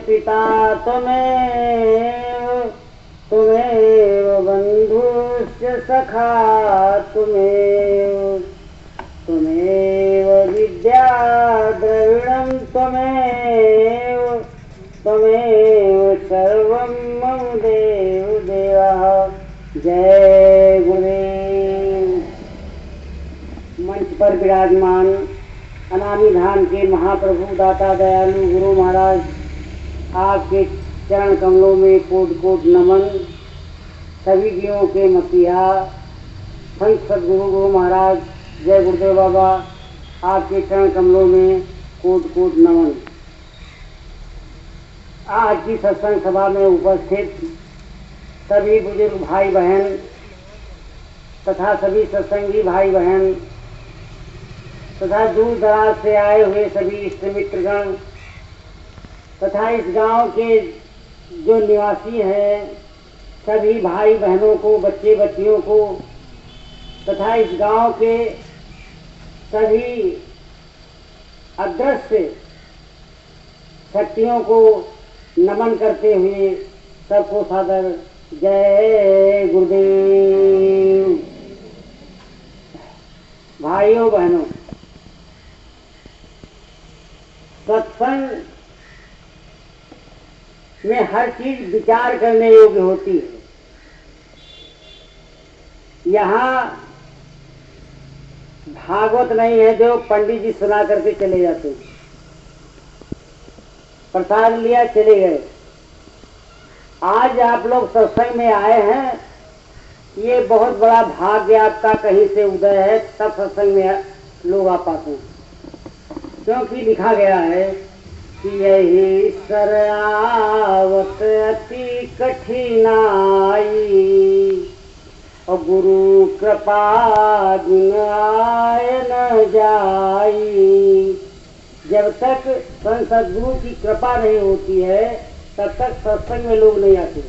पिता त्वमेव त्वमेव बन्धुश्च सखा त्वमेव त्वमेव विद्या द्रविणं त्वमेव त्वमेव सर्वं मम देव देवः। जय गुरुदेव। मंच पर विराजमान अनामी धाम के महाप्रभु दाता दयालु गुरु महाराज, आपके चरण कमलों में कोट कोट नमन। सभी जीवों के मसीहा संत सदगुरु गुरु महाराज जय गुरुदेव बाबा, आपके चरण कमलों में कोट कोट नमन। आज की सत्संग सभा में उपस्थित सभी बुजुर्ग भाई बहन तथा सभी सत्संगी भाई बहन तथा दूर दराज से आए हुए सभी इष्ट मित्रगण तथा इस गांव के जो निवासी हैं सभी भाई बहनों को, बच्चे बच्चियों को तथा इस गांव के सभी अदृश्य शक्तियों को नमन करते हुए सबको सादर जय गुरुदेव। भाइयों बहनों, सत्संग में हर चीज विचार करने योग्य होती है। यहाँ भागवत नहीं है जो पंडित जी सुना करके चले जाते, प्रसाद लिया चले गए। आज आप लोग सत्संग में आए हैं, ये बहुत बड़ा भाग्य आपका कहीं से उदय है, तब सत्संग में लोग आ पाते हैं। क्योंकि लिखा गया है कि यही सरावत अति कठिनाई और गुरु कृपा गुण आय न जाई। जब तक संत सद्गुरु की कृपा नहीं होती है तब तक सत्संग में लोग नहीं आते,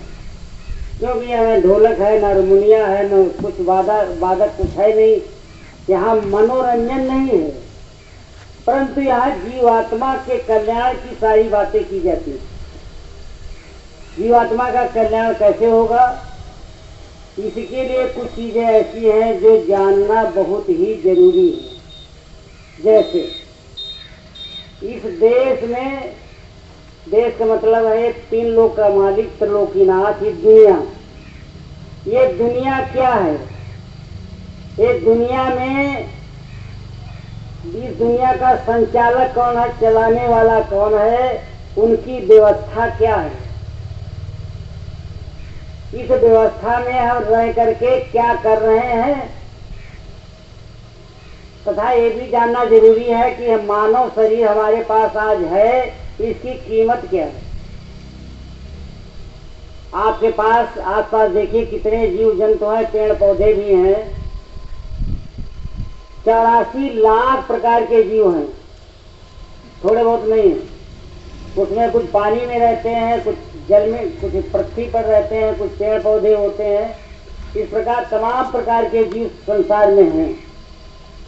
क्योंकि यहाँ ढोलक है, न हारमोनिया है, न कुछ वादक कुछ है नहीं। यहाँ मनोरंजन नहीं है, परंतु यहाँ जीवात्मा के कल्याण की सारी बातें की जाती है। जीवात्मा का कल्याण कैसे होगा, इसके लिए कुछ चीजें ऐसी हैं जो जानना बहुत ही जरूरी है। जैसे इस देश में, देश का मतलब है तीन लोक का मालिक त्रिलोकीनाथ, ये दुनिया। ये दुनिया क्या है, ये दुनिया में इस दुनिया का संचालक कौन है, चलाने वाला कौन है, उनकी व्यवस्था क्या है, इस व्यवस्था में हम रह करके क्या कर रहे हैं, तथा ये भी जानना जरूरी है कि मानव शरीर हमारे पास आज है, इसकी कीमत क्या है। आपके पास आसपास देखिए कितने जीव जंतु हैं, पेड़ पौधे भी हैं। 84 लाख प्रकार के जीव हैं, थोड़े बहुत नहीं है। उसमें कुछ पानी में रहते हैं, कुछ जल में, कुछ पृथ्वी पर रहते हैं, कुछ पेड़ पौधे होते हैं। इस प्रकार तमाम प्रकार के जीव संसार में हैं।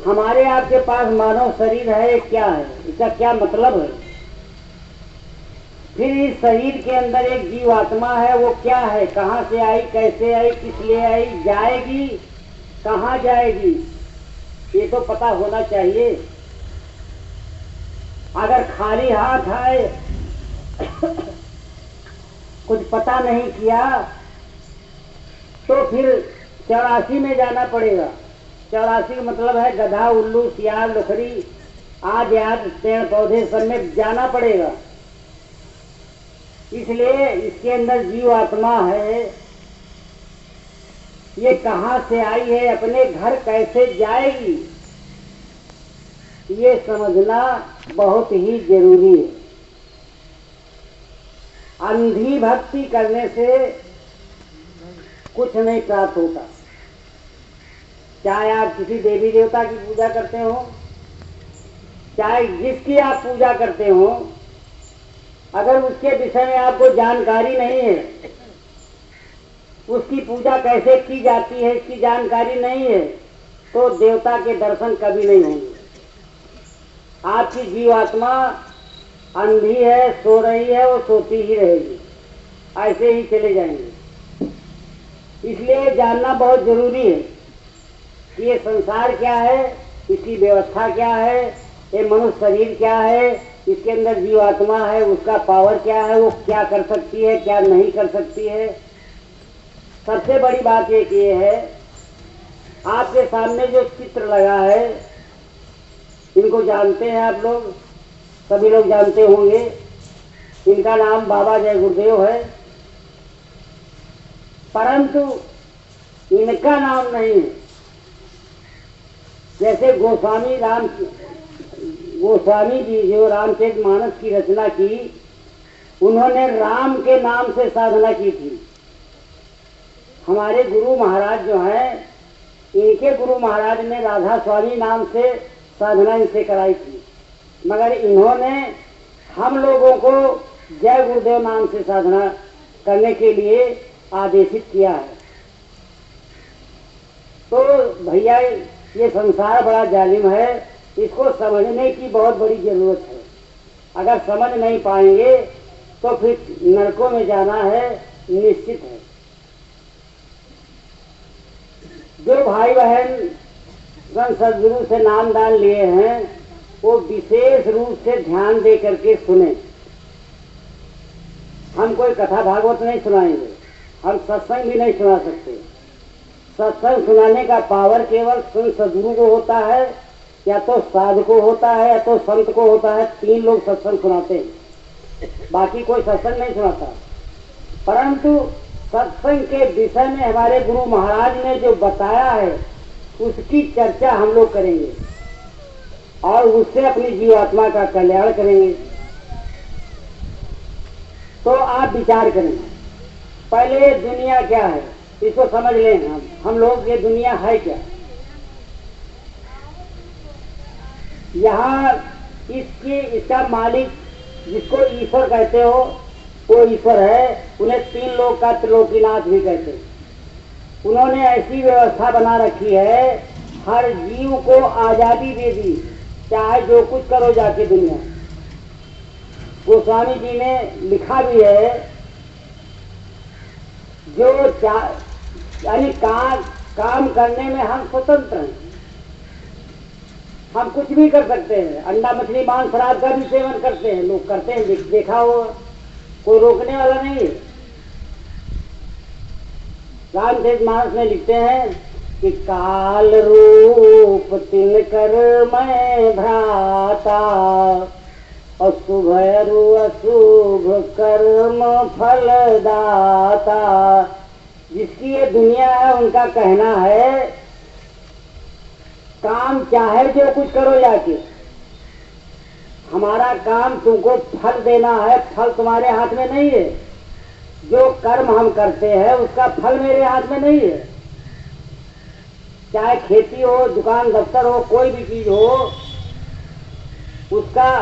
हमारे आपके पास मानव शरीर है, क्या है, इसका क्या मतलब है। फिर इस शरीर के अंदर एक जीवात्मा है, वो क्या है, कहाँ से आई, कैसे आई, किस लिए आई, जाएगी कहाँ जाएगी, ये तो पता होना चाहिए। अगर खाली हाथ है कुछ पता नहीं किया तो फिर 84 में जाना पड़ेगा। 84 का मतलब है गधा, उल्लू, सियार, लुखड़ी आदि आदि पेड़ पौधे सब में जाना पड़ेगा। इसलिए इसके अंदर जीव आत्मा है, ये कहाँ से आई है, अपने घर कैसे जाएगी, ये समझना बहुत ही जरूरी है। अंधी भक्ति करने से कुछ नहीं प्राप्त होता। चाहे आप किसी देवी देवता की पूजा करते हो, चाहे जिसकी आप पूजा करते हो, अगर उसके विषय में आपको जानकारी नहीं है, उसकी पूजा कैसे की जाती है इसकी जानकारी नहीं है, तो देवता के दर्शन कभी नहीं होंगे। आपकी जीवात्मा अंधी है, सो रही है, वो सोती ही रहेगी, ऐसे ही चले जाएंगे। इसलिए जानना बहुत जरूरी है कि ये संसार क्या है, इसकी व्यवस्था क्या है, ये मनुष्य शरीर क्या है, इसके अंदर जीवात्मा है, उसका पावर क्या है, वो क्या कर सकती है, क्या नहीं कर सकती है। सबसे बड़ी बात एक ये है, आपके सामने जो चित्र लगा है, इनको जानते हैं आप लोग, सभी लोग जानते होंगे। इनका नाम बाबा जय गुरुदेव है, परंतु इनका नाम नहीं है। जैसे गोस्वामी जी जो रामचरितमानस की रचना की, उन्होंने राम के नाम से साधना की थी। हमारे गुरु महाराज जो हैं, इनके गुरु महाराज ने राधा स्वामी नाम से साधना इनसे कराई थी, मगर इन्होंने हम लोगों को जय गुरुदेव नाम से साधना करने के लिए आदेशित किया है। तो भैया ये संसार बड़ा जालिम है, इसको समझने की बहुत बड़ी जरूरत है। अगर समझ नहीं पाएंगे तो फिर नरकों में जाना है, निश्चित है। जो भाई बहन सदगुरु से नामदान लिए हैं, वो विशेष रूप से ध्यान दे करके सुने। हम कोई कथा भागवत नहीं सुनाएंगे, हम सत्संग भी नहीं सुना सकते। सत्संग सुनाने का पावर केवल सदगुरु को होता है, या तो साधु को होता है, या तो संत को होता है। 3 लोग सत्संग सुनाते हैं, बाकी कोई सत्संग नहीं सुनाता। परंतु सत्संग के विषय में हमारे गुरु महाराज ने जो बताया है, उसकी चर्चा हम लोग करेंगे और उससे अपनी जीवात्मा का कल्याण करेंगे। तो आप विचार करें, पहले दुनिया क्या है इसको समझ लें। हम लोग, ये दुनिया है क्या? यहाँ इसका मालिक जिसको ईश्वर कहते हो, वो ईश्वर है। उन्हें 3 लोक का त्रिलोकीनाथ भी कहते हैं। उन्होंने ऐसी व्यवस्था बना रखी है, हर जीव को आजादी दे दी, चाहे जो कुछ करो जाके दुनिया। गोस्वामी जी ने लिखा भी है, जो यानी काम करने में हम स्वतंत्र हैं, हम कुछ भी कर सकते हैं। अंडा मछली मांस शराब का भी सेवन करते हैं, लोग करते हैं, देखा हो, कोई रोकने वाला नहीं है। रामचरितमानस में लिखते हैं कि काल रूप तिन कर मैं भ्राता, अशुभ अशुभ कर्म फल दाता। जिसकी ये दुनिया है, उनका कहना है काम चाहे जो कुछ करो जाके, हमारा काम तुमको फल देना है, फल तुम्हारे हाथ में नहीं है। जो कर्म हम करते हैं उसका फल मेरे हाथ में नहीं है। चाहे खेती हो, दुकान दफ्तर हो, कोई भी चीज हो, उसका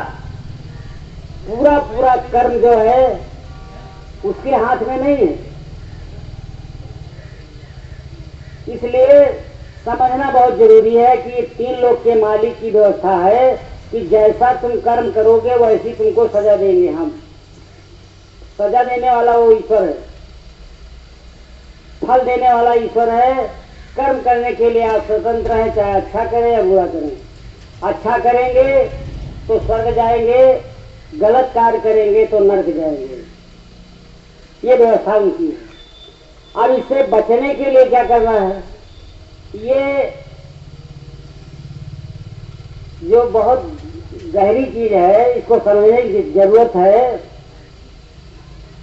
पूरा पूरा कर्म जो है उसके हाथ में नहीं है। इसलिए समझना बहुत जरूरी है कि ये 3 लोक के मालिक की व्यवस्था है कि जैसा तुम कर्म करोगे वैसी तुमको सजा देंगे हम। सजा देने वाला वो ईश्वर है, फल देने वाला ईश्वर है। कर्म करने के लिए आप स्वतंत्र हैं, चाहे अच्छा करें या बुरा करें। अच्छा करेंगे तो स्वर्ग जाएंगे, गलत कार्य करेंगे तो नरक जाएंगे। ये व्यवस्था उनकी है। अब इससे बचने के लिए क्या करना है, ये जो बहुत गहरी चीज है, इसको समझने की जरूरत है।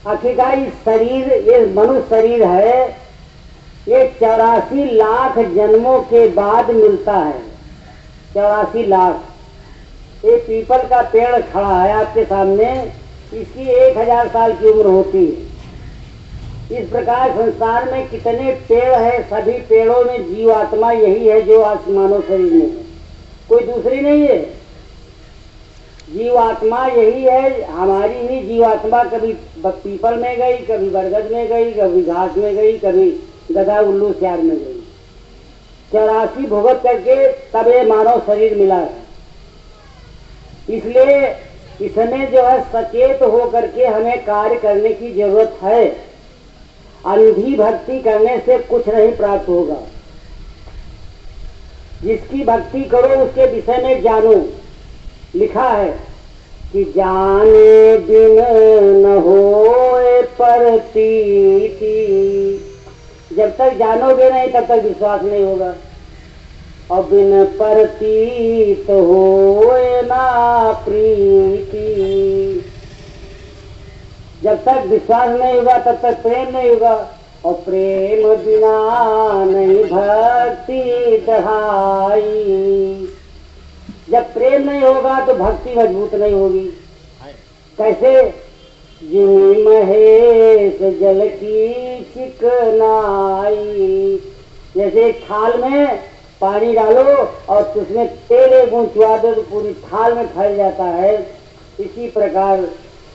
आखिरकार इस शरीर, ये मनुष्य शरीर है, ये 84 लाख जन्मों के बाद मिलता है। 84 लाख। ये पीपल का पेड़ खड़ा है आपके सामने, इसकी 1000 साल की उम्र होती है। इस प्रकार संसार में कितने पेड़ है, सभी पेड़ों में जीवात्मा यही है जो आज मानव शरीर में है, कोई दूसरी नहीं है। जीवात्मा यही है, हमारी ही जीवात्मा कभी पीपल में गई, कभी बरगद में गई, कभी घास में गई, कभी गधा उल्लू सियार में गई। 84 भुगत करके तब ये मानव शरीर मिला है। इसलिए इसमें जो है सचेत हो करके हमें कार्य करने की जरूरत है। अंधी भक्ति करने से कुछ नहीं प्राप्त होगा। जिसकी भक्ति करो उसके विषय में जानो। लिखा है कि जाने बिन न होए प्रतीति। जब तक जानोगे नहीं तब तक विश्वास नहीं होगा। और बिन प्रतीत होए ना प्रीति। जब तक विश्वास नहीं होगा तब तक प्रेम नहीं होगा। और प्रेम बिना नहीं भक्ति दहाई। जब प्रेम नहीं होगा तो भक्ति मजबूत नहीं होगी। कैसे? जिन महेश जल की चिकनाई। जैसे एक थाल में पानी डालो और उसमें तेल एक बूंद चुआ दो तो पूरी थाल में फैल जाता है। इसी प्रकार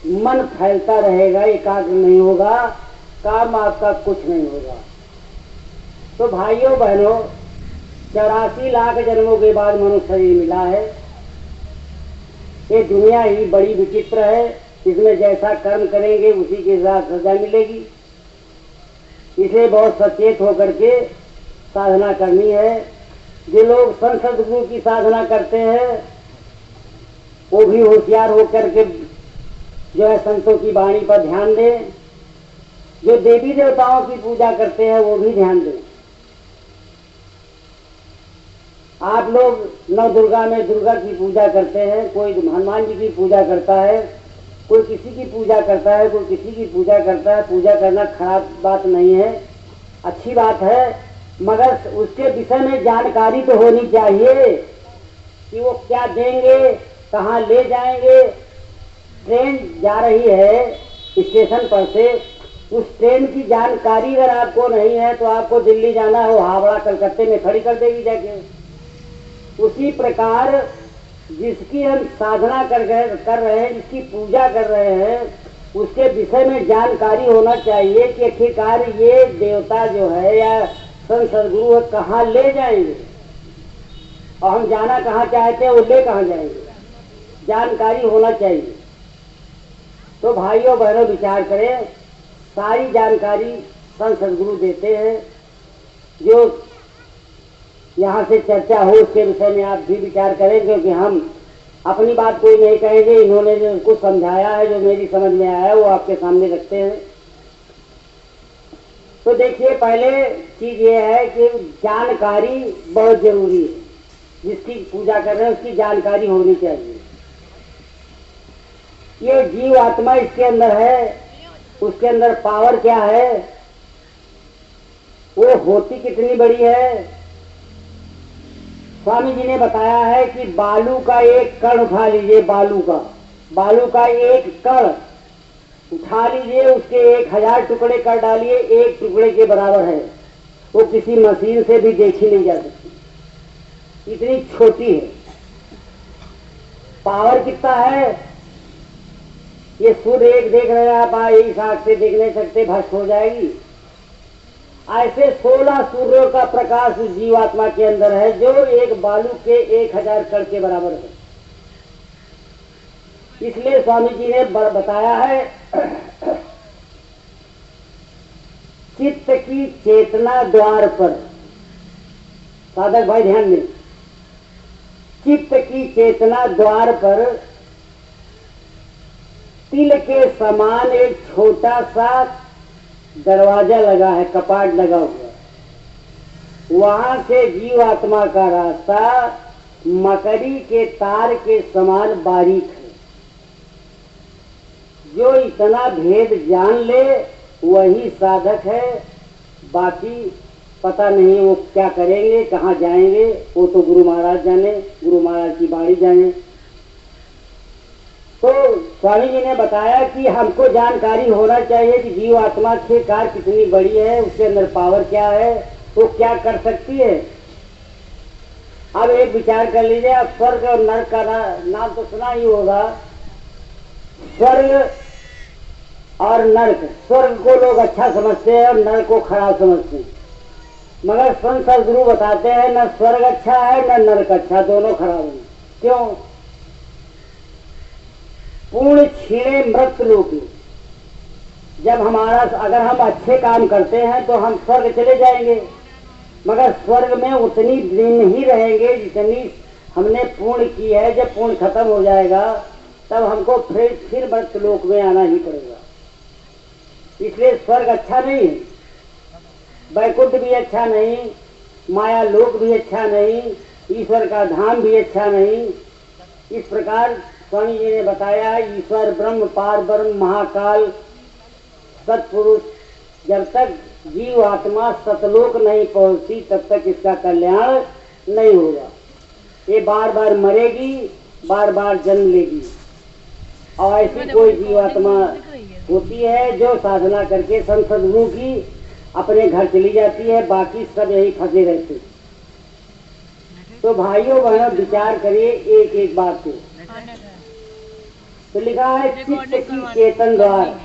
मन फैलता रहेगा, एकाग्र नहीं होगा, काम आपका कुछ नहीं होगा। तो भाइयों बहनों, 84 लाख जन्मों के बाद मनुष्य शरीर मिला है। ये दुनिया ही बड़ी विचित्र है। इसमें जैसा कर्म करेंगे उसी के साथ सजा मिलेगी। इसे बहुत सचेत होकर के साधना करनी है। जो लोग संत सद्गुरु की साधना करते हैं वो भी होशियार होकर के जो है संतों की वाणी पर ध्यान दें। जो देवी देवताओं की पूजा करते हैं वो भी ध्यान दें। आप लोग नौ दुर्गा में दुर्गा की पूजा करते हैं, कोई हनुमान जी की पूजा करता है, कोई किसी की पूजा करता है, कोई किसी की पूजा करता है। पूजा करना खराब बात नहीं है, अच्छी बात है, मगर उसके विषय में जानकारी तो होनी चाहिए कि वो क्या देंगे, कहाँ ले जाएंगे। ट्रेन जा रही है स्टेशन पर से, उस ट्रेन की जानकारी अगर आपको नहीं है तो आपको दिल्ली जाना है, वो हावड़ा कलकत्ते में खड़ी कर देगी जाके। उसी प्रकार जिसकी हम साधना कर रहे हैं, जिसकी पूजा कर रहे हैं, उसके विषय में जानकारी होना चाहिए कि आखिरकार ये देवता जो है या संत सद्गुरु कहाँ ले जाएंगे और हम जाना कहाँ चाहते हैं, वो ले कहाँ जाएंगे, जानकारी होना चाहिए। तो भाइयों बहनों विचार करें, सारी जानकारी संत सद्गुरु देते हैं। जो यहाँ से चर्चा हो उसके विषय में आप भी विचार करें, क्योंकि हम अपनी बात कोई नहीं कहेंगे। इन्होंने जो कुछ समझाया है, जो मेरी समझ में आया है, वो आपके सामने रखते हैं। तो देखिए, पहले चीज ये है कि जानकारी बहुत जरूरी है। जिसकी पूजा कर रहे हैं उसकी जानकारी होनी चाहिए। ये जीव आत्मा इसके अंदर है, उसके अंदर पावर क्या है, वो होती कितनी बड़ी है। स्वामी जी ने बताया है कि बालू का एक कण उठा लीजिए, बालू का एक कण उठा लीजिए, उसके 1000 टुकड़े कर डालिए, एक टुकड़े के बराबर है। वो किसी मशीन से भी देखी नहीं जा सकती, इतनी छोटी है। पावर कितना है, ये सूर्य एक देख रहे हैं आप, एक आंख से देख नहीं सकते, भस्म हो जाएगी। ऐसे 16 सूर्यों का प्रकाश उस जीवात्मा के अंदर है, जो एक बालू के 1000 कण के बराबर है। इसलिए स्वामी जी ने बताया है चित्त की चेतना द्वार पर। साधक भाई ध्यान दें, चित्त की चेतना द्वार पर तिल के समान एक छोटा सा दरवाजा लगा है, कपाट लगा हुआ। वहां से जीवात्मा का रास्ता मकड़ी के तार के समान बारीक है। जो इतना भेद जान ले वही साधक है। बाकी पता नहीं वो क्या करेंगे, कहाँ जाएंगे, वो तो गुरु महाराज जाने, गुरु महाराज की बाणी जाने। तो स्वामी जी ने बताया कि हमको जानकारी होना चाहिए कि जीव आत्मा की कार कितनी बड़ी है, उसके अंदर पावर क्या है, वो क्या कर सकती है। अब एक विचार कर लीजिए, आप स्वर्ग और नरक का नाम तो सुना ही होगा। स्वर्ग और नरक, स्वर्ग को लोग अच्छा समझते हैं और नरक को खराब समझते हैं, मगर संत सद्गुरु बताते हैं न स्वर्ग अच्छा है न नरक अच्छा, दोनों खराब है। क्यों? पूर्ण क्षीणे मृत लोके। जब अगर हम अच्छे काम करते हैं तो हम स्वर्ग चले जाएंगे, मगर स्वर्ग में उतनी दिन ही रहेंगे जितनी हमने पूर्ण की है। जब पूर्ण खत्म हो जाएगा तब हमको फिर मृत लोक में आना ही पड़ेगा। इसलिए स्वर्ग अच्छा नहीं है, वैकुंठ भी अच्छा नहीं, माया लोक भी अच्छा नहीं, ईश्वर का धाम भी अच्छा नहीं। इस प्रकार स्वामी जी ने बताया, ईश्वर ब्रह्म पार ब्रह्म महाकाल सत्पुरुष, जब तक जीव आत्मा सतलोक नहीं पहुंचती तब तक इसका कल्याण नहीं होगा। ये बार बार मरेगी, बार बार जन्म लेगी। और ऐसी कोई जीवात्मा होती है जो साधना करके संत सद्गुरु की अपने घर चली जाती है, बाकी सब यही फंसे रहते। तो भाइयों बहनों विचार करिए एक एक बात पे। तो लिखा है चित्त की चेतन द्वार।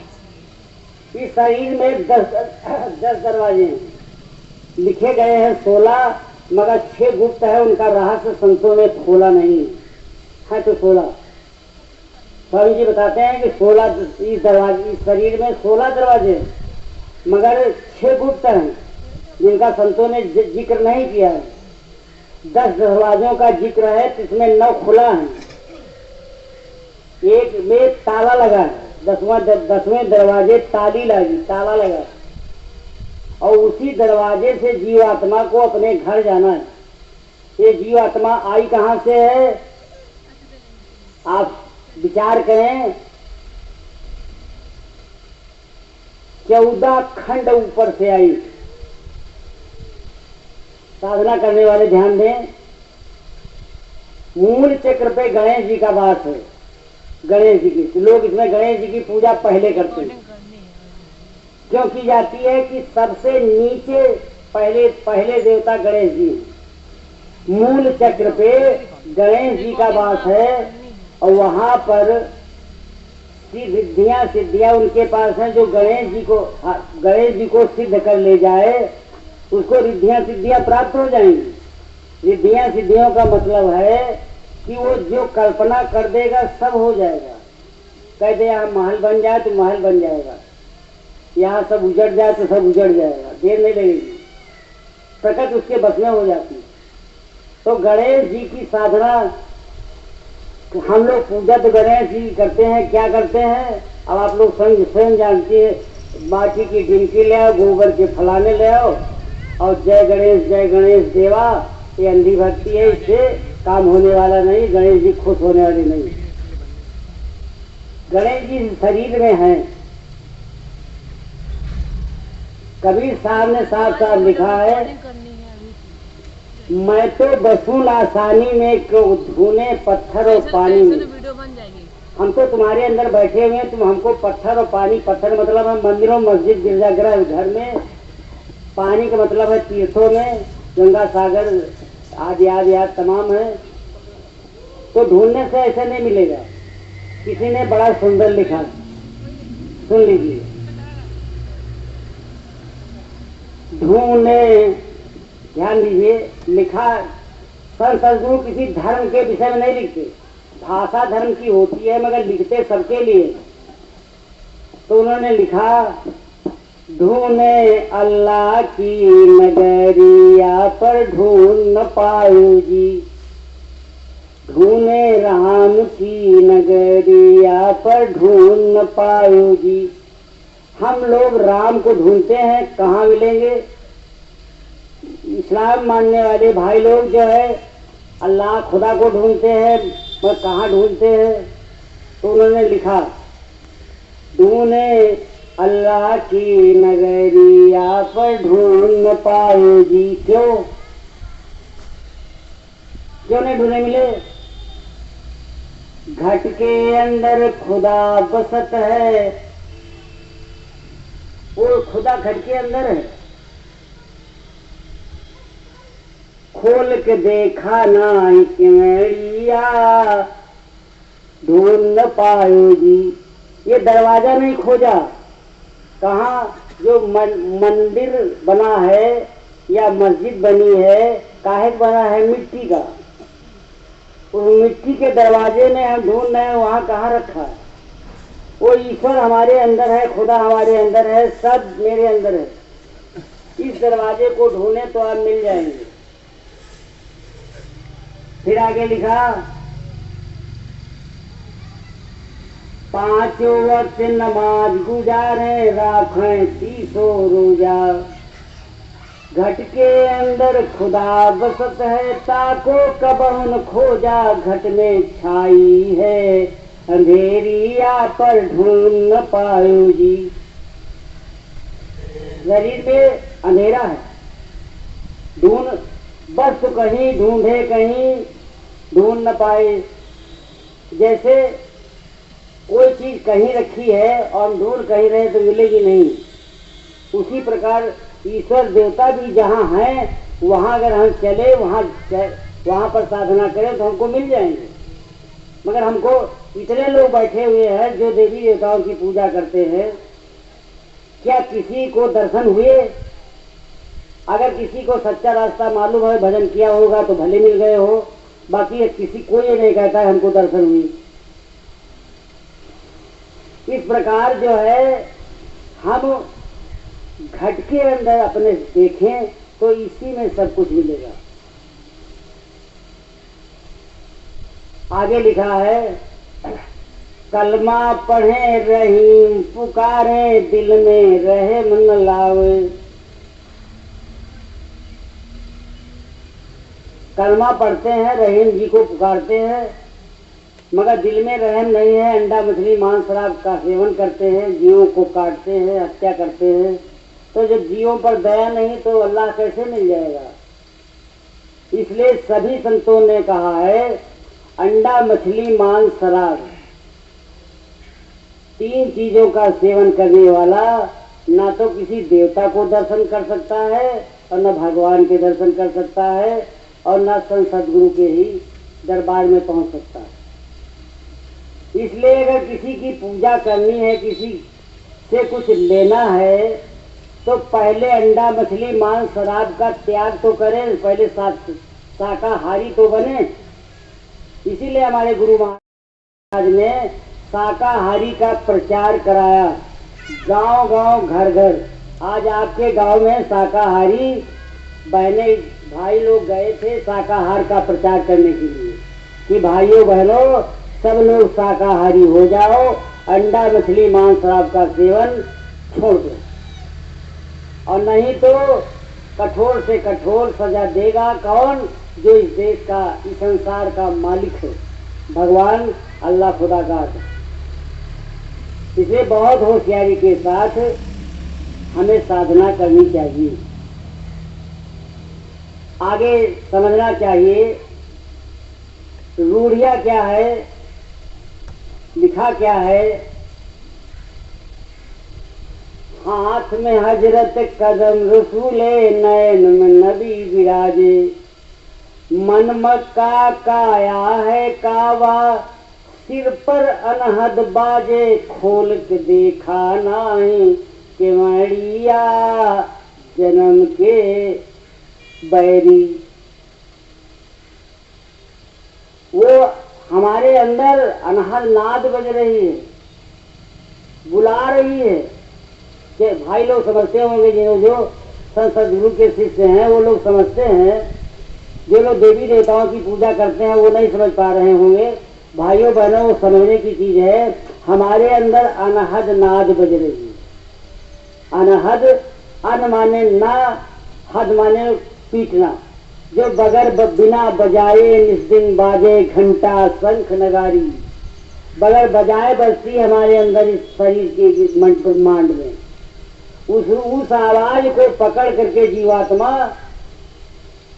इस शरीर में 10 दरवाजे हैं, लिखे गए हैं 16, मगर 6 गुप्त है। उनका रहस्य संतों ने खोला नहीं है। तो 16 स्वामी जी बताते हैं कि 16 इस शरीर में 16 दरवाजे हैं, मगर 6 गुप्त हैं जिनका संतों ने जिक्र नहीं किया है। 10 दरवाजों का जिक्र है, जिसमें 9 खुला है, एक में ताला लगा है। 10वें दरवाजे ताली लगी, ताला लगा, और उसी दरवाजे से जीवात्मा को अपने घर जाना है। ये जीवात्मा आई कहां से है? आप विचार करें। 14 खंड ऊपर से आई। साधना करने वाले ध्यान दें, मूल चक्र पे गणेश जी का वास है। गणेश जी की लोग इसमें गणेश जी की पूजा पहले करते हैं। क्यों की जाती है कि सबसे नीचे पहले देवता गणेश जी। मूल चक्र पे गणेश जी का वास है, और वहां पर सिद्धियां उनके पास हैं। जो गणेश जी को सिद्ध कर ले जाए उसको रिद्धियां सिद्धियां प्राप्त हो जाएंगी। रिद्धियां सिद्धियों का मतलब है कि वो जो कल्पना कर देगा सब हो जाएगा। कह दे यहाँ महल बन जाए तो महल बन जाएगा, यहाँ सब उजड़ जाए तो सब उजड़ जाएगा, देर नहीं लगेगी। प्रकट उसके बस में हो जाती है। तो गणेश जी की साधना हम लोग पूजा तो गणेश जी करते हैं। क्या करते हैं? अब आप लोग स्वयं जानते हैं। माटी की ढिमकी ले आओ, गोबर के फलाने ले आओ, और जय गणेश देवा, ये अंधी भक्ति है, इससे काम होने वाला नहीं। गणेश जी खुश होने वाले नहीं। गणेश जी शरीर में हैं। कबीर साहब ने साफ साफ लिखा है, मैं तो बसूं आसानी में धुने पत्थर और पानी में। हम तो तुम्हारे अंदर बैठे हुए हैं, तुम हमको पत्थर और पानी। पत्थर मतलब है मंदिरों मस्जिद गिरजाघर घर में, पानी का मतलब है तीर्थों में, गंगा सागर आदि तमाम है। तो ढूंढने से ऐसे नहीं मिलेगा। किसी ने बड़ा सुंदर लिखा, सुन लीजिए। ढूंढने, ध्यान दीजिए, लिखा संत सद्गुरु किसी धर्म के विषय में नहीं लिखते। भाषा धर्म की होती है मगर लिखते सबके लिए। तो उन्होंने लिखा, ढूंढे अल्लाह की नगरिया पर ढूंढ न पाऊं जी, ढूंढे राम की नगरिया पर ढूंढ न पाऊं जी। हम लोग राम को ढूंढते हैं, कहाँ मिलेंगे? इस्लाम मानने वाले भाई लोग जो है अल्लाह खुदा को ढूंढते हैं, पर कहाँ ढूंढते हैं? तो उन्होंने लिखा, ढूंढे अल्लाह की नगरिया पर ढूंढ न पाए जी। क्यों नहीं ढूंढे मिले? घट के अंदर खुदा बसत है। वो खुदा घट के अंदर है। खोल के देखा ना किमड़िया, ढूंढ न पाए जी। ये दरवाजा नहीं खोजा। कहाँ? जो मंदिर बना है या मस्जिद बनी है, काहे बना है? मिट्टी का। उस मिट्टी के दरवाजे में हम ढूंढ रहे हैं, वहां कहाँ रखा है? वो ईश्वर हमारे अंदर है, खुदा हमारे अंदर है, सब मेरे अंदर है। इस दरवाजे को ढूंढे तो आप मिल जाएंगे। फिर आगे लिखा, 5 वक्त नमाज गुजारे राखें 30 रोजा। घट के अंदर खुदा बसत है, ताको कबहुन खोजा। घट में छाई है अंधेरिया, पर ढूंढ न पायो जी। शरीर में अंधेरा है, ढूंढ बस कहीं ढूंढे कहीं ढूंढ न पाए। जैसे कोई चीज कहीं रखी है और ढूंढ कहीं रहे तो मिलेगी नहीं, उसी प्रकार ईश्वर देवता भी जहाँ हैं वहाँ अगर हम चले, वहाँ पर साधना करें तो हमको मिल जाएंगे। मगर हमको इतने लोग बैठे हुए हैं जो देवी देवताओं की पूजा करते हैं, क्या किसी को दर्शन हुए? अगर किसी को सच्चा रास्ता मालूम है, भजन किया होगा तो भले मिल गए हो, बाकी किसी को ये नहीं कहता है हमको दर्शन हुई। इस प्रकार जो है हम घट के अंदर अपने देखें तो इसी में सब कुछ मिलेगा। आगे लिखा है, कलमा पढ़े रहीम पुकारे, दिल में रहे मन लावे। कलमा पढ़ते हैं, रहीम जी को पुकारते हैं, मगर दिल में रहम नहीं है। अंडा मछली मांस शराब का सेवन करते हैं, जीवों को काटते हैं, हत्या करते हैं। तो जब जीवों पर दया नहीं तो अल्लाह कैसे मिल जाएगा? इसलिए सभी संतों ने कहा है, अंडा मछली मांस शराब 3 चीजों का सेवन करने वाला ना तो किसी देवता को दर्शन कर सकता है और न भगवान के दर्शन कर सकता है और न संत सदगुरु के ही दरबार में पहुंच सकता है। इसलिए अगर किसी की पूजा करनी है, किसी से कुछ लेना है, तो पहले अंडा मछली मांस शराब का त्याग तो करें, पहले शाकाहारी तो बने। इसीलिए हमारे गुरु महाराज ने शाकाहारी का प्रचार कराया, गांव गांव घर घर। आज आपके गांव में शाकाहारी बहने भाई लोग गए थे शाकाहार का प्रचार करने के लिए कि भाइयों बहनों सब लोग शाकाहारी हो जाओ, अंडा मछली मांस शराब का सेवन छोड़ दो, और नहीं तो कठोर से कठोर सजा देगा कौन? जो इस देश का, इस संसार का मालिक है, भगवान अल्लाह खुदा का। इसलिए बहुत होशियारी के साथ हमें साधना करनी चाहिए, आगे समझना चाहिए। रूढ़िया क्या है, लिखा क्या है, हाथ में हजरत कदम रसूले, नयन में नबी विराजे। मन मक्का काया है कावा, सिर पर अनहद बाजे। खोल के देखा नहीं कि मड़िया जन्म के बैरी। वो हमारे अंदर अनहद नाद बज रही है, बुला रही है। कि भाई लोग समझते होंगे, जो संत सदगुरु के शिष्य हैं वो लोग समझते हैं, जो लोग देवी देवताओं की पूजा करते हैं वो नहीं समझ पा रहे होंगे। भाइयों बहनों, वो समझने की चीज है। हमारे अंदर अनहद नाद बज रही है। अनहद, अन माने ना, हद माने पीटना। जो बगैर बिना बजाए निस्दिन बाजे, घंटा शंख नगारी। बगैर बजाए बजती हमारे अंदर इस शरीर के ब्रह्मांड में। उस आवाज को पकड़ करके जीवात्मा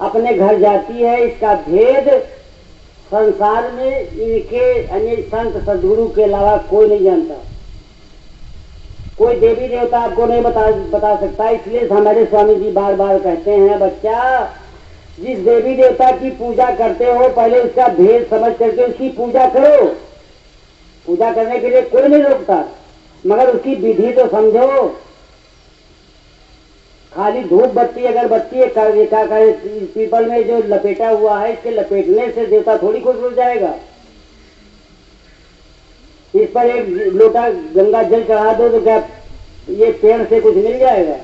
अपने घर जाती है। इसका भेद संसार में इनके अन्य संत सदगुरु के अलावा कोई नहीं जानता। कोई देवी देवता आपको नहीं बता सकता। इसलिए हमारे स्वामी जी बार बार कहते हैं, बच्चा जिस देवी देवता की पूजा करते हो पहले उसका भेद समझ करके उसकी पूजा करो। पूजा करने के लिए कोई नहीं रोकता, मगर उसकी विधि तो समझो। खाली धूप बत्ती अगरबत्ती पीपल में जो लपेटा हुआ है, इसके लपेटने से देवता थोड़ी खुश हो जाएगा। इस पर एक लोटा गंगा जल चढ़ा दो तो क्या ये पेड़ से कुछ मिल जाएगा?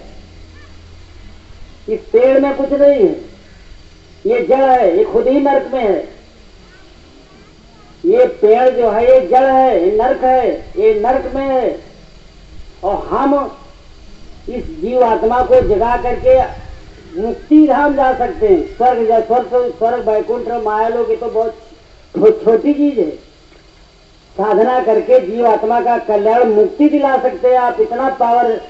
इस पेड़ में कुछ नहीं है, ये जड़ है, ये खुद ही नर्क में है। ये पेड़ जो है ये जड़ है, ये नर्क है, ये नर्क में है। और हम इस जीवात्मा को जगा करके मुक्ति धाम जा सकते हैं। स्वर्ग वैकुंठ मायालोक ये तो बहुत छोटी चीज है। साधना करके जीवात्मा का कल्याण मुक्ति दिला सकते हैं आप। इतना पावर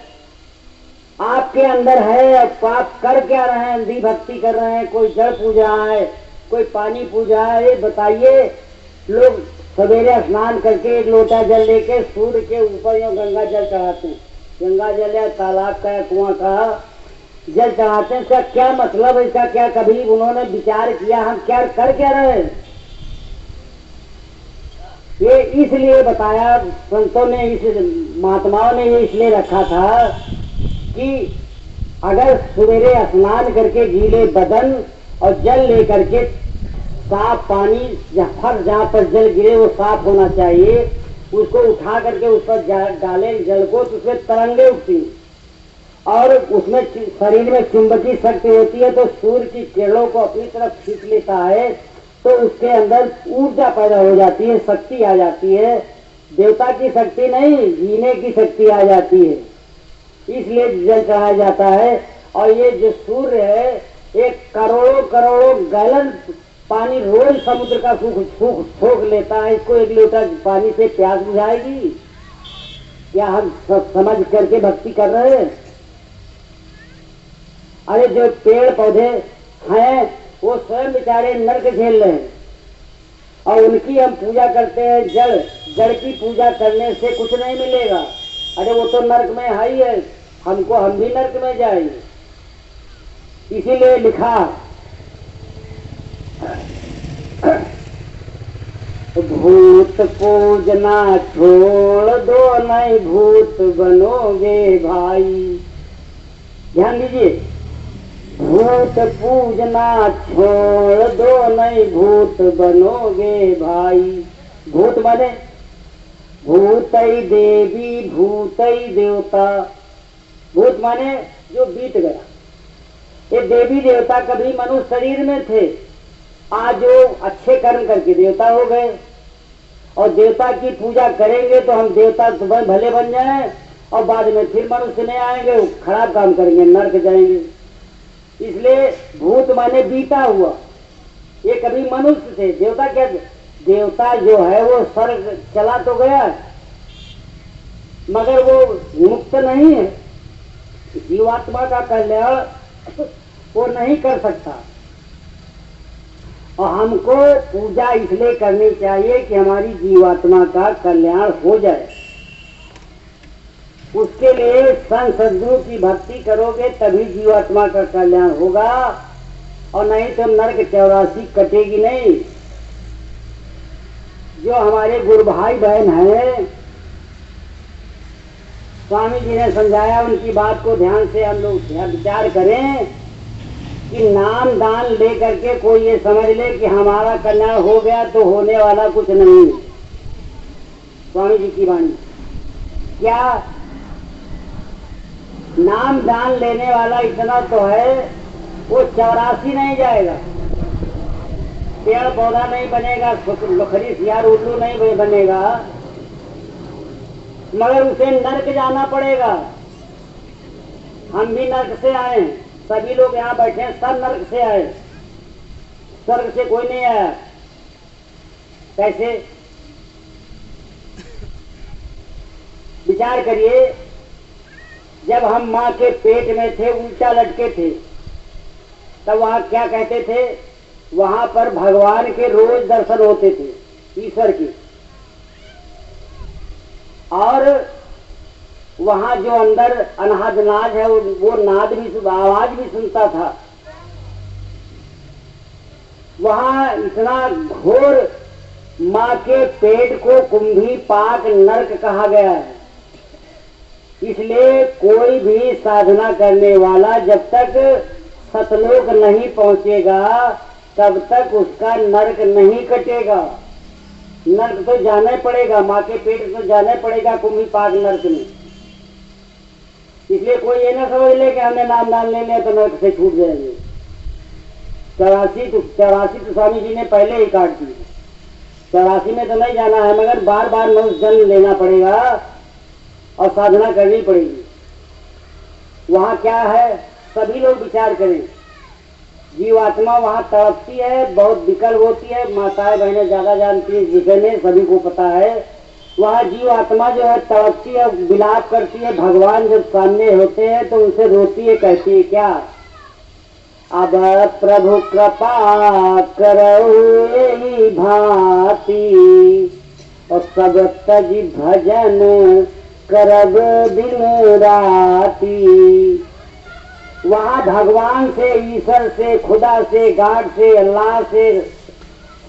आपके अंदर है। अब आप कर क्या रहे हैं? अंधी भक्ति कर रहे हैं, कोई जड़ पूजा है, कोई पानी पूजा है। ये बताइए, लोग सवेरे स्नान करके एक लोटा जल लेके सूर्य के ऊपर यो गंगा जल चढ़ाते हैं। गंगा जल या तालाब का या कुआं का जल चढ़ाते हैं। इसका क्या मतलब है? इसका क्या कभी उन्होंने विचार किया हम क्या कर क्या रहे हैं? ये इसलिए बताया संतों ने, इस महात्माओं ने ये इसलिए रखा था कि अगर सवेरे स्नान करके गीले बदन और जल लेकर के साफ पानी जहाँ पर जल गिरे वो साफ होना चाहिए, उसको उठा करके उस पर डाले जल को तो उसमें तरंगे उठती और उसमें शरीर में चुंबकीय शक्ति होती है। तो सूर्य की किरणों को अपनी तरफ खींच लेता है तो उसके अंदर ऊर्जा पैदा हो जाती है, शक्ति आ जाती है। देवता की शक्ति नहीं, जीने की शक्ति आ जाती है। इसलिए जल चढ़ाया जाता है। और ये जो सूर्य है एक करोड़ों करोड़ों गैलन पानी रोज समुद्र का सोख लेता है। इसको एक लोटा पानी से प्यास बुझाएगी? क्या हम सब समझ करके भक्ति कर रहे हैं? अरे जो पेड़ पौधे हैं वो स्वयं बेचारे नर्क झेल रहे हैं और उनकी हम पूजा करते हैं। जड़ की पूजा करने से कुछ नहीं मिलेगा। अरे वो तो नर्क में है ही है, हम भी नर्क में जाएंगे। इसीलिए लिखा भूत पूजना छोड़ दो, नहीं भूत बनोगे भाई। ध्यान दीजिए, भूत पूजना छोड़ दो, नहीं भूत बनोगे भाई। भूत माने भूतई देवी, भूतई देवता। भूत माने जो बीत गया। ये देवी देवता कभी मनुष्य शरीर में थे, आज जो अच्छे कर्म करके देवता हो गए। और देवता की पूजा करेंगे तो हम देवता भले बन जाएं और बाद में फिर मनुष्य में आएंगे, खराब काम करेंगे, नरक जाएंगे। इसलिए भूत माने बीता हुआ। ये कभी मनुष्य थे। देवता क्या? देवता जो है वो स्वर्ग चला तो गया मगर वो मुक्त नहीं है। जीवात्मा का कल्याण वो नहीं कर सकता। और हमको पूजा इसलिए करनी चाहिए कि हमारी जीवात्मा का कल्याण हो जाए। उसके लिए संत सद्गुरु की भक्ति करोगे तभी जीवात्मा का कल्याण होगा, और नहीं तो नरक 84 कटेगी नहीं। जो हमारे गुरु भाई बहन हैं, स्वामी जी ने समझाया, उनकी बात को ध्यान से हम लोग विचार करें कि नाम दान ले करके कोई ये समझ ले कि हमारा कल्याण हो गया, तो होने वाला कुछ नहीं। स्वामी जी की वाणी क्या? नाम दान लेने वाला इतना तो है, वो 84 नहीं जाएगा, पेड़ पौधा नहीं बनेगा, लखरी सियार उल्लू नहीं बनेगा, मगर उसे नर्क जाना पड़ेगा। हम भी नर्क से आए, सभी लोग यहाँ बैठे हैं, सब नर्क से आए, स्वर्ग से कोई नहीं आया। कैसे? विचार करिए, जब हम माँ के पेट में थे, उल्टा लटके थे, तब वहां क्या कहते थे? वहां पर भगवान के रोज दर्शन होते थे, ईश्वर की। और वहां जो अंदर अनाज नाद है वो नाद भी, आवाज भी सुनता था। वहां इतना घोर माँ के पेट को कुंभी पाक नरक कहा गया है। इसलिए कोई भी साधना करने वाला जब तक सतलोक नहीं पहुंचेगा तब तक उसका नरक नहीं कटेगा। नर्क तो जाना ही पड़ेगा, माँ के पेट में तो जाना ही पड़ेगा कुंभी पाक नर्क में। इसलिए कोई ये ना समझ ले कि हमने नाम दान ले लिया तो नर्क से छूट जाएंगे। 84 तो स्वामी जी ने पहले ही काट दी। 84 में तो नहीं जाना है, मगर बार बार मनुष्य जन्म लेना पड़ेगा और साधना करनी पड़ेगी। वहां क्या है, सभी लोग विचार करें। जीवात्मा वहां तड़पती है, बहुत विकल होती है। माताएं बहनें ज्यादा जानती है, जिसने सभी को पता है। वहां जीवात्मा जो है तड़पती है, विलाप करती है। भगवान जब सामने होते हैं तो उनसे रोती है, कहती है क्या, अब प्रभु कृपा करो एहि भांति, और सब तज भजन करब दिन राती। वहां भगवान से, ईश्वर से, खुदा से, गाड से, अल्लाह से,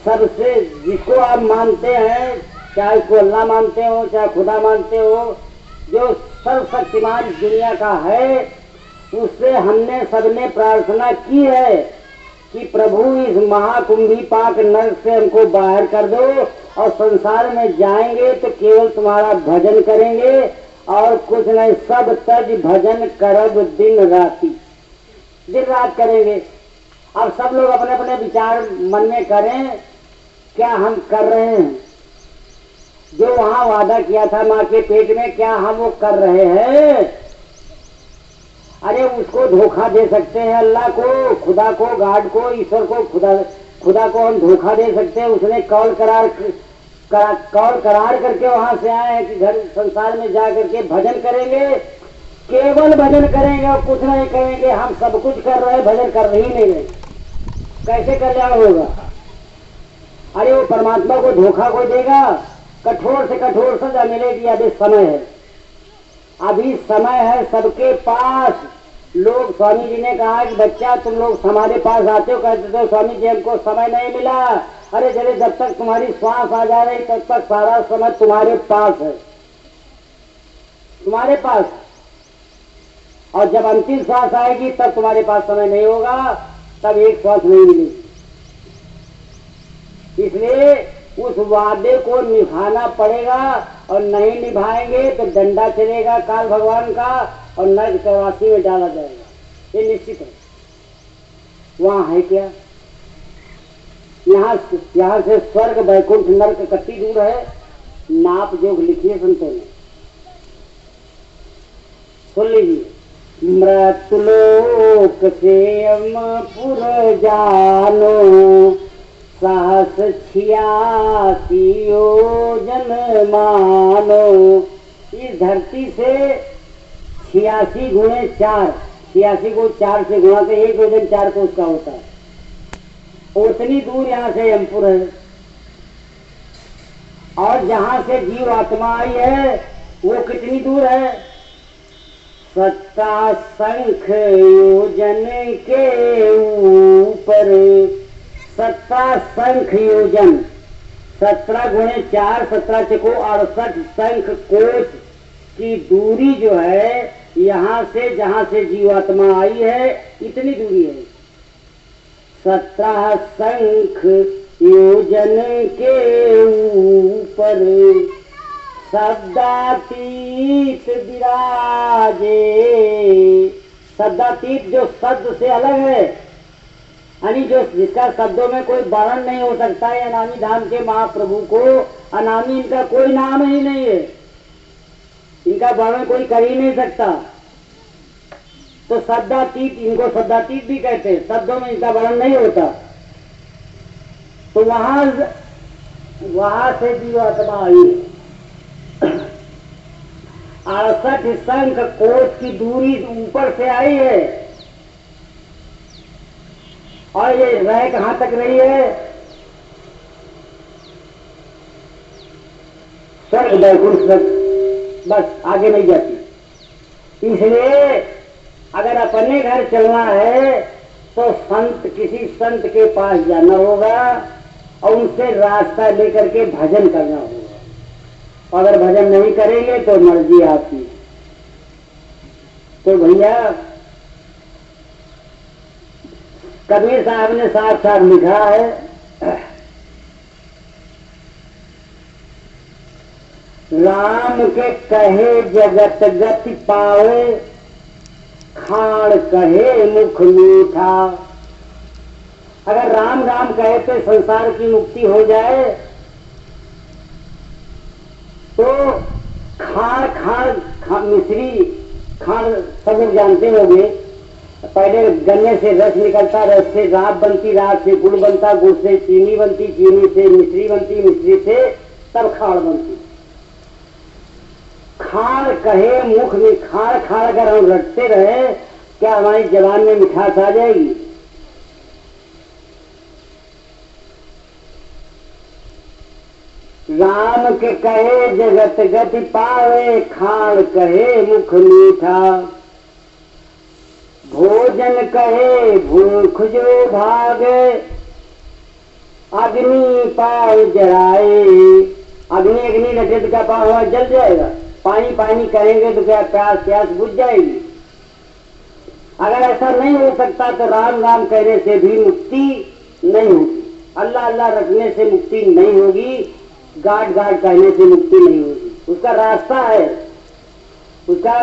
सबसे, जिसको आप मानते हैं, चाहे उसको अल्लाह मानते हो चाहे खुदा मानते हो, जो सर्वशक्तिमान दुनिया का है, उससे हमने सबने प्रार्थना की है कि प्रभु इस महाकुंभी पाक नर्क से हमको बाहर कर दो, और संसार में जाएंगे तो केवल तुम्हारा भजन करेंगे और कुछ नहीं। सब तज भजन करब दिन राती, दिन रात करेंगे। अब सब लोग अपने अपने विचार मन में करें, क्या हम कर रहे हैं जो वहां वादा किया था माँ के पेट में, क्या हम वो कर रहे हैं? अरे उसको धोखा दे सकते हैं, अल्लाह को, खुदा को, गाड को, ईश्वर को, खुदा को हम धोखा दे सकते हैं। उसने कौल करार करके वहां से आए हैं कि घर संसार में जा करके भजन करेंगे, केवल भजन करेंगे और कुछ नहीं करेंगे। हम सब कुछ कर रहे हैं, भजन कर ही नहीं रहे, कैसे कल्याण होगा? अरे वो परमात्मा को धोखा कोई देगा? कठोर से कठोर सजा मिलेगी। अभी समय है, अभी समय है सबके पास। लोग, स्वामी जी ने कहा कि बच्चा तुम लोग हमारे पास आते हो, कहते थे स्वामी जी हमको समय नहीं मिला। अरे चले, जब तक तुम्हारी श्वास आ जा रही तब तक सारा समय तुम्हारे पास है, तुम्हारे पास। और जब अंतिम श्वास आएगी तब तुम्हारे पास समय नहीं होगा, तब एक श्वास नहीं मिलेगी। इसलिए उस वादे को निभाना पड़ेगा, और नहीं निभाएंगे तो डंडा चलेगा काल भगवान का और नर्क 84 में डाला जाएगा, ये निश्चित है। वहां है क्या? यहाँ से स्वर्ग वैकुंठ नर्क कितनी दूर है? नाप जोग लिखिए संतों ने, सुन लीजिए। मृत्युलोक से अमपुर जानो, सहस 86 योजन मानो। इस धरती से 86 गुणे 4, 86 को 4 से गुणा तो 1 योजन 4 को उसका होता है। उतनी दूर यहाँ से यमपुर है। और जहाँ से जीव आत्मा आई है वो कितनी दूर है? 17 शंख योजन के ऊपर। 17 शंख योजन, 17 गुणे 4, 17 चको 68 शंख कोश की दूरी जो है यहाँ से, जहाँ से जीवात्मा आई है, इतनी दूरी है। 17 शंख योजन के ऊपर शब्दातीत विराजे। शब्दातीत जो शब्द से अलग है, यानी जो जिसका शब्दों में कोई वर्णन नहीं हो सकता है। अनामी धाम के महाप्रभु को अनामी इनका कोई नाम ही नहीं है, इनका वर्णन कोई कर ही नहीं सकता। तो शब्दातीत, इनको शब्दातीत भी कहते हैं, शब्दों में इनका वर्णन नहीं होता। तो वहां से जीवात्मा आई। 68 शंख कोश की दूरी ऊपर से आई है। और ये रह कहां तक रही है? स्वर्ग वैकुंठ तक, बस आगे नहीं जाती। इसलिए अगर अपने घर चलना है तो किसी संत के पास जाना होगा और उनसे रास्ता लेकर के भजन करना होगा। अगर भजन नहीं करेंगे तो मर्जी आपकी। तो भैया कबीर साहब ने साफ साफ लिखा है, राम के कहे जगत गति पावे, खाड़ कहे मुख मीठा। अगर राम राम कहे तो संसार की मुक्ति हो जाए, तो खाड़ खाड़ मिश्री, खाड़ सब लोग जानते होंगे, पहले गन्ने से रस निकलता, रस से राब बनती, राब से गुड़ बनता, गुड़ से चीनी बनती, चीनी से मिश्री बनती, मिश्री से तब खाड़ बनती। खाड़ कहे मुख में, खाड़ खाड़ अगर हम रटते रहे, क्या हमारी जबान में मिठास आ जाएगी? राम के कहे जगत गति पावे, खाड़ कहे मुख मीठा। भोजन कहे भूख जो भागे, अग्नि पाँव जलाए। अग्नि अग्नि लटे का पाँव जल जाएगा। पानी पानी करेंगे तो क्या प्यास प्यास बुझ जाएगी? अगर ऐसा नहीं हो सकता तो राम राम कहने से भी मुक्ति नहीं होगी, अल्लाह अल्लाह रखने से मुक्ति नहीं होगी, गाड गाड कहने से मुक्ति नहीं होगी। उसका रास्ता है, उसका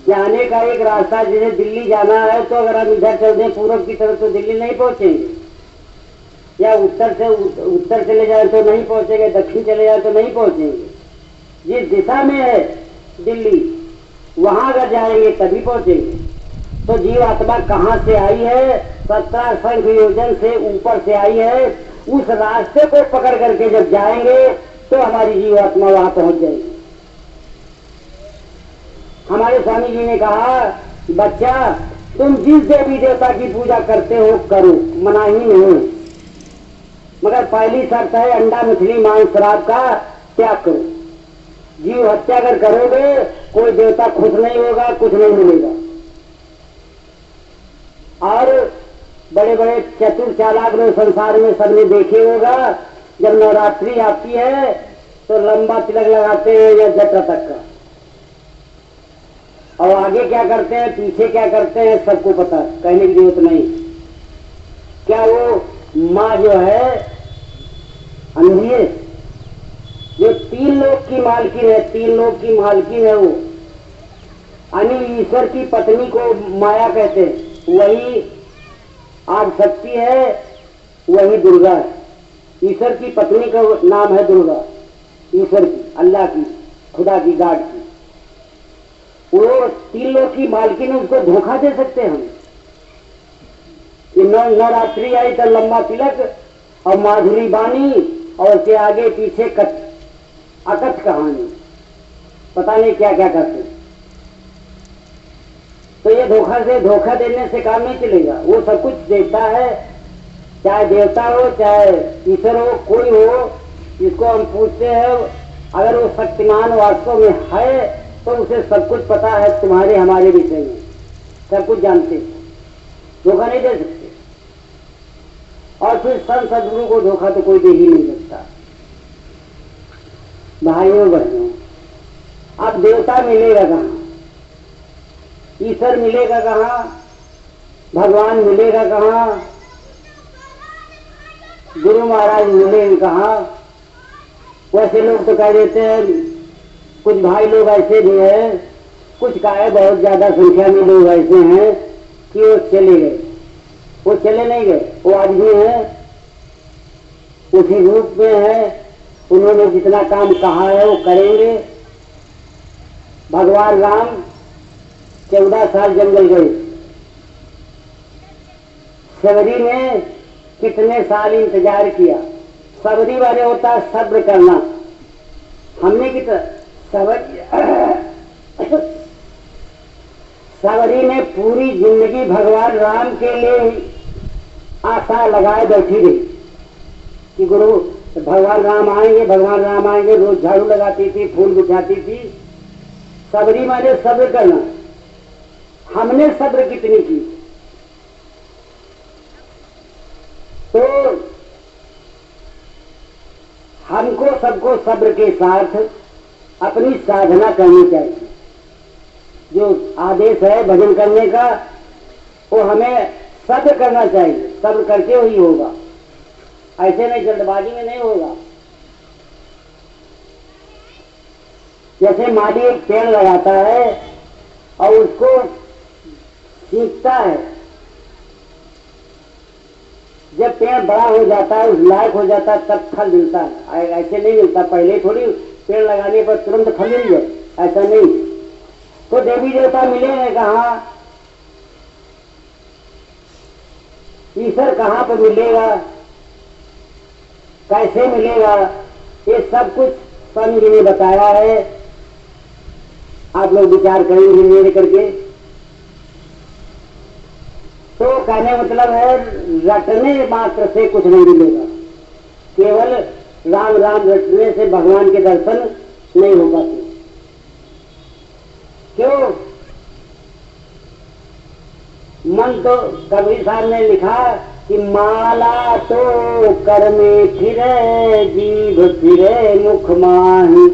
जाने का एक रास्ता। जैसे दिल्ली जाना है तो अगर हम इधर चल दें पूर्व की तरफ तो दिल्ली नहीं पहुंचेंगे, या उत्तर चले जाए तो नहीं पहुंचेंगे, दक्षिण चले जाए तो नहीं पहुंचेंगे। जिस दिशा में है दिल्ली, वहां अगर जाएंगे तभी पहुंचेंगे। तो जीव आत्मा कहाँ से आई है? 17 संख योजन से ऊपर से आई है। उस रास्ते को पकड़ करके जब जाएंगे तो हमारी जीव आत्मा वहां पहुंच जाएगी। हमारे स्वामी जी ने कहा, बच्चा तुम जिस देवी देवता की पूजा करते हो करो, मना ही नहीं, मगर पहली शर्त है अंडा मछली मांस शराब का त्याग करो। जीव हत्या अगर करोगे कोई देवता खुश नहीं होगा, कुछ नहीं मिलेगा। और बड़े बड़े चतुर चालाक लोग संसार में सबने देखे होगा, जब नवरात्रि आती है तो लंबा तिलक लगाते हैं या जटा तक का, और आगे क्या करते हैं पीछे क्या करते हैं सबको पता है, कहने की जरूरत नहीं। क्या वो माँ जो है अंधी है, जो 3 लोक की मालकिन है, 3 लोक की मालकिन है, वो यानी ईश्वर की पत्नी को माया कहते हैं। वही आदि शक्ति है, वही दुर्गा है। ईश्वर की पत्नी का नाम है दुर्गा, ईश्वर की, अल्लाह की, खुदा की, गाड की। वो 3 लोग की मालकिन, उसको धोखा दे सकते हैं हम कि नवरात्रि आई तो लंबा तिलक और माधुरी बानी और उसके आगे पीछे अकथ कहानी, पता नहीं क्या क्या करते। तो ये धोखा देने से काम नहीं चलेगा। वो सब कुछ देता है, चाहे देवता हो चाहे ईश्वर हो, कोई हो, जिसको हम पूछते हैं, अगर वो शक्तिमान वास्तव में है तो उसे सब कुछ पता है तुम्हारे हमारे विषय में, सब कुछ जानते, धोखा नहीं दे सकते। और फिर संत सदगुरु को धोखा तो कोई दे ही नहीं सकता। भाइयों बहनों, अब देवता मिलेगा कहाँ, ईश्वर मिलेगा कहाँ, भगवान मिलेगा कहाँ, गुरु महाराज मिलेंगे कहाँ? वैसे लोग तो कह देते हैं, कुछ भाई लोग ऐसे भी हैं, कुछ का है बहुत ज्यादा संख्या में लोग ऐसे हैं कि वो चले गए। वो चले नहीं गए, वो आज भी हैं, उसी रूप में है। उन्होंने जितना काम कहा है वो करेंगे। भगवान राम 14 साल जंगल गए, सबरी में कितने साल इंतजार किया। सबरी वाले होता है सब्र करना, हमने कितना सबरी में पूरी जिंदगी भगवान राम के लिए आशा लगाए बैठी रही कि गुरु भगवान राम आएंगे, भगवान राम आएंगे। रोज झाड़ू लगाती थी, फूल बिछाती थी। सबरी माने सब्र करना। हमने सब्र कितनी की? तो हमको सबको सब्र के साथ अपनी साधना करनी चाहिए। जो आदेश है भजन करने का, वो हमें सब्र करना चाहिए। सब्र करके ही होगा, ऐसे नहीं जल्दबाजी में नहीं होगा। जैसे माली एक पेड़ लगाता है और उसको सींचता है, जब पेड़ बड़ा हो जाता है, उस लायक हो जाता है, तब फल मिलता है। ऐसे नहीं मिलता, पहले थोड़ी पेड़ लगाने पर तुरंत फल मिल जाए, ऐसा नहीं। तो देवी देवता मिले हैं कहाँ, ईश्वर कहाँ पर मिलेगा, कैसे मिलेगा, ये सब कुछ स्वामी जी ने बताया है। आप लोग विचार करेंगे मेरे करके। तो कहने मतलब है रटने मात्र से कुछ नहीं मिलेगा, केवल राम राम रटने से भगवान के दर्शन नहीं हो पाते। क्यों? मन तो कबीर साहब ने लिखा कि माला तो कर में फिरे, जीभ फिरे मुख माही,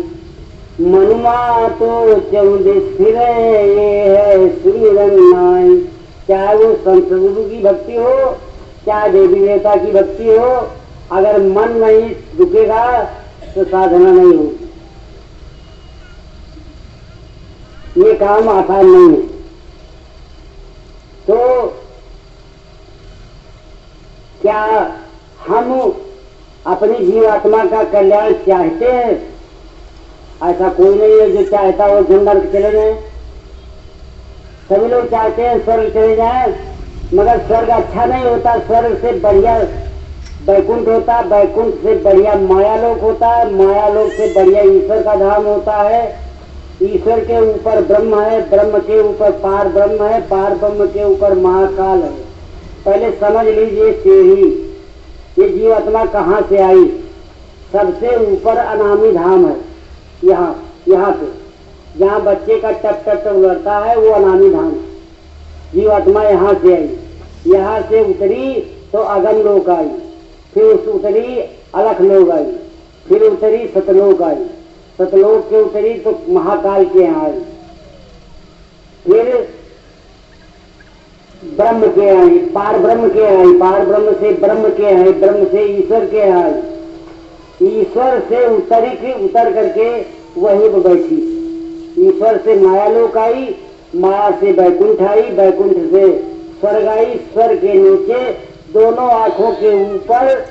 मनुमा तो चौदिस फिरे, ये है सुमिरन नाई। चाहे वो संत गुरु की भक्ति हो, चाहे देवी देवता की भक्ति हो, अगर मन नहीं रुकेगा तो साधना नहीं होगी। ये काम आसान नहीं है। तो क्या हम अपनी जीवात्मा का कल्याण चाहते हैं? ऐसा कोई नहीं है जो चाहता वो जंगल के चले जाए। सभी लोग चाहते हैं स्वर्ग चले जाएं, मगर स्वर्ग अच्छा नहीं होता। स्वर्ग से बढ़िया बैकुंठ होता, बैकुंठ से बढ़िया मायालोक होता है, मायालोक से बढ़िया ईश्वर का धाम होता है। ईश्वर के ऊपर ब्रह्म है, ब्रह्म के ऊपर पार ब्रह्म है, पार ब्रह्म के ऊपर महाकाल है। पहले समझ लीजिए सीढ़ी, ये जीवात्मा कहाँ से आई। सबसे ऊपर अनामी धाम है, यहाँ पे जहाँ बच्चे का टप टप टप उड़ता है वो अनामी धाम। जीवात्मा यहाँ से आई, यहाँ से उतरी तो अगम लोक आई, फिर उस उतरी अलख लोक आई, फिर उतरी सतलोक आई, सतलोक के उतरी तो महाकाल के यहाँ आई, फिर ब्रह्म के आई, पार ब्रह्म के आई, पार ब्रह्म से ब्रह्म के आई, ब्रह्म से ईश्वर के आई, ईश्वर से उतर करके वहीं पर बैठी। ईश्वर से मायालोक आई, माया से बैकुंठ आई, बैकुंठ से स्वर्ग आई, स्वर्ग के नीचे दोनों आंखों के ऊपर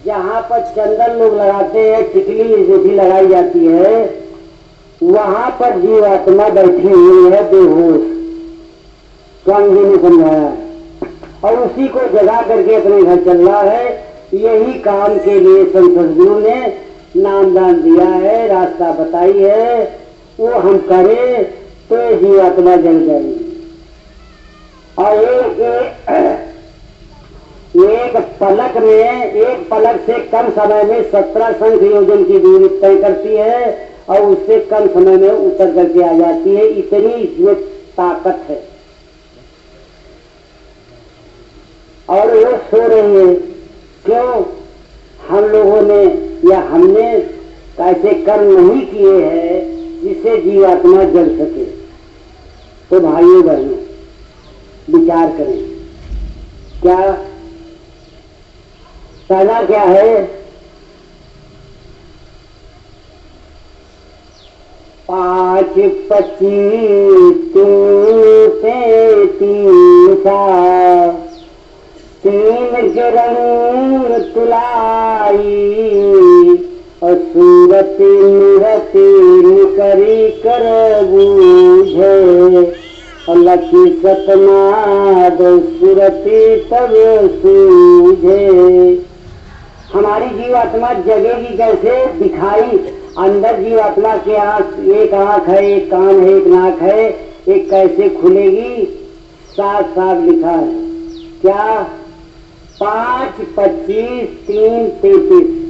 जहाँ पर चंदन लोग लगाते हैं, टिकली जो भी लगाई जाती है, वहां पर जीवात्मा बैठी हुई है बेहोश। स्वामी जी ने समझाया और उसी को जगा करके अपने घर चल रहा है। यही काम के लिए संत सद्गुरु ने नामदान दिया है, रास्ता बताई है। वो हम करें तो जीवात्मा जल जाएगी। और एक पलक से कम समय में 17 शंख योजन की दूरी तय करती है और उससे कम समय में उतर करके आ जाती है। इतनी इसमें ताकत है। और वो सो रही है। क्यों? हम लोगों ने या हमने कैसे कर्म नहीं किए हैं जिससे जीवात्मा जल सके। तो भाइयों बहनों विचार करें, क्या पहला क्या है? 5, 25, 33 तीन के रंग तुलाई और सूरती मूरती निकरी कर बूझे और लकी सतनाद सुरती तब सूझे। हमारी जीवात्मा जगेगी कैसे? दिखाई अंदर जीवात्मा के एक आंख है, एक कान है, एक नाक है, एक कैसे खुलेगी? साफ साफ लिखा है। क्या? 5, 25, 3, 33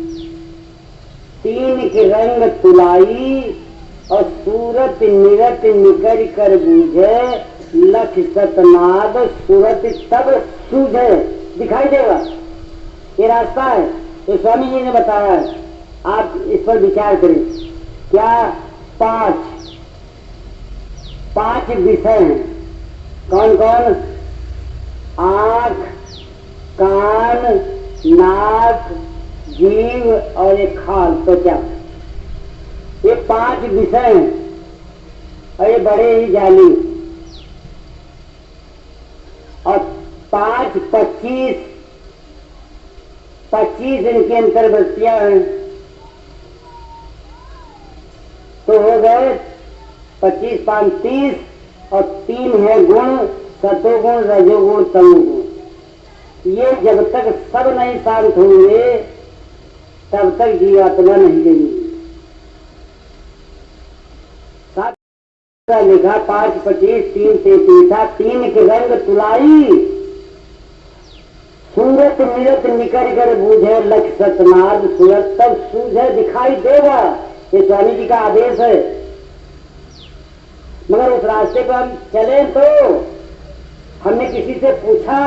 तीन के रंग तुलाई और सूरत निरत निकर कर बूझे लक्ष्य सतनाद सूरत तब सूझे। दिखाई देगा, ये रास्ता है। तो स्वामी जी ने बताया है, आप इस पर विचार करें। क्या? 5 विषय हैं। कौन कौन? आंख, कान, नाक, जीव और एक खाल, त्वचा। ये 5 विषय हैं। और ये बड़े ही जाली। और 5, 25 इनके अंतर्वर्तियां हैं, तो हो गए 25, 5, 30 और 3 है गुण, सतोगुण, रजोगुण, तमोगुण। ये जब तक सब नहीं शांत होंगे तब तक जीवात्मा नहीं लेंगी। लिखा 5, 25, 3, 33, 3 के रंग तुलाई, सूरत मिरत निकर कर बूझे लक्ष्य सतमार्ग सूरत, तब सूझे दिखाई देगा। ये स्वामी जी का आदेश है। मगर उस रास्ते पर हम चले तो हमने किसी से पूछा,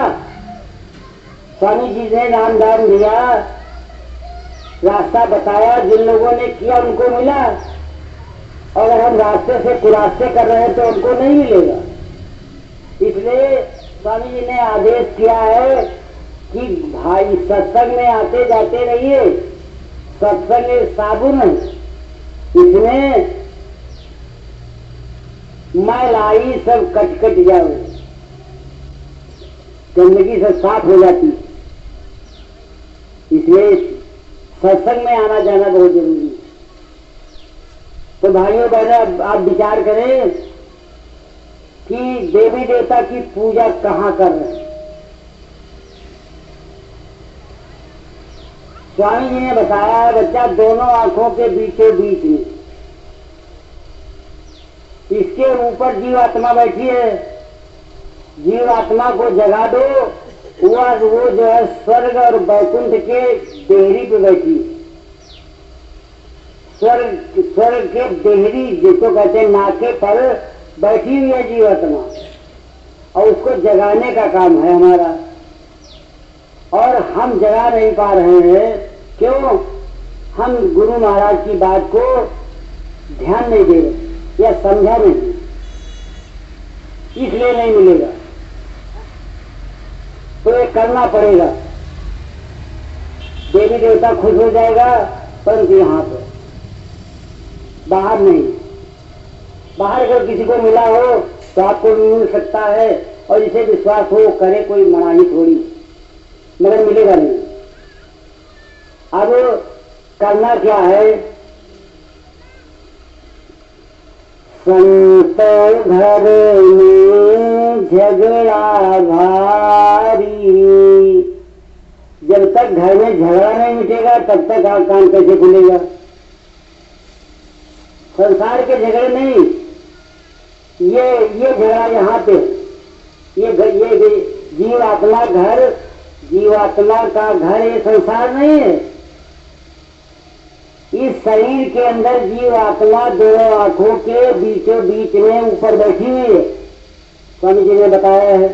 स्वामी जी ने नाम दान दिया, रास्ता बताया, जिन लोगों ने किया उनको मिला, और अगर हम रास्ते से कुरास्ते कर रहे हैं तो उनको नहीं मिलेगा। इसलिए स्वामी जी ने आदेश किया है कि भाई सत्संग में आते जाते रहिए। सत्संग एक साबुन है, इसमें मैलाई सब कट जाओ, गंदगी सब साफ हो जाती। इसलिए सत्संग में आना जाना बहुत जरूरी है। तो भाइयों बहनों, आप विचार करें कि देवी देवता की पूजा कहां कर रहे हैं। स्वामी जी ने बताया है बच्चा, दोनों आंखों के बीचों बीच में, इसके ऊपर जीवात्मा बैठी है। जीवात्मा को जगा दो, वो जो है स्वर्ग और वैकुंठ के देहरी पे बैठी। स्वर्ग के देहरी जिसको कहते हैं नाके पर बैठी हुई है जीवात्मा, और उसको जगाने का काम है हमारा। और हम जगा नहीं पा रहे हैं, क्यों? हम गुरु महाराज की बात को ध्यान नहीं दे रहे या समझा नहीं, इसलिए नहीं मिलेगा। तो ये करना पड़ेगा। देवी देवता खुश हो जाएगा, परंतु यहाँ पर बाहर नहीं। बाहर अगर किसी को मिला हो तो आपको भी मिल सकता है, और इसे विश्वास हो करे, कोई मनाही थोड़ी, मगर मिलेगा नहीं। अब करना क्या है? संत घर में झगड़ा भारी, जब तक घर में झगड़ा नहीं मिटेगा तब तक कान कैसे खुलेगा? संसार के झगड़े नहीं, ये झगड़ा यहाँ पे, ये जीवात्मा घर, जीवात्मा का घर, ये संसार नहीं है। इस शरीर के अंदर जीवात्मा दोनों आंखों के बीचों बीच में ऊपर बैठी हुई है। स्वामी जी ने बताया है,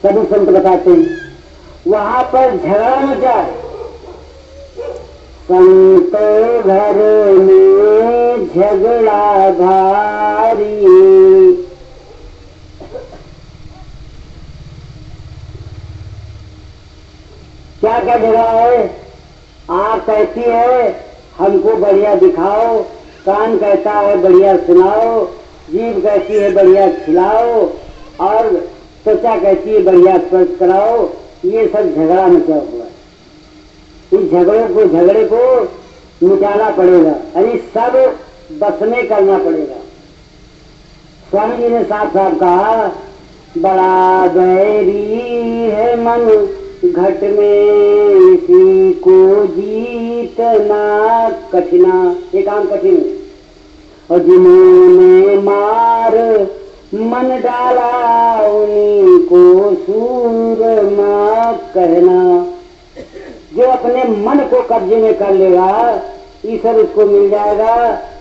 सभी संत बताते हैं, वहां पर झगड़ा मचा है। संत घर में झगड़ा भारी, क्या क्या झगड़ा है? आंख कहती है हमको बढ़िया दिखाओ, कान कहता है बढ़िया सुनाओ, जीभ कहती है बढ़िया खिलाओ, और त्वचा कहती है बढ़िया स्पर्श कराओ। ये सब झगड़ा मचा हुआ है। इस झगड़े को मिटाना पड़ेगा, यानी सब बस में करना पड़ेगा। स्वामी जी ने साफ साफ कहा, बड़ा बैरी है मन घट में इसी को जीतना कठिना, ये काम कठिन है। और जिन्होंने मार मन डाला उन्हीं को सूरमा कहना। जो अपने मन को कब्जे में कर लेगा, ईश्वर उसको मिल जाएगा,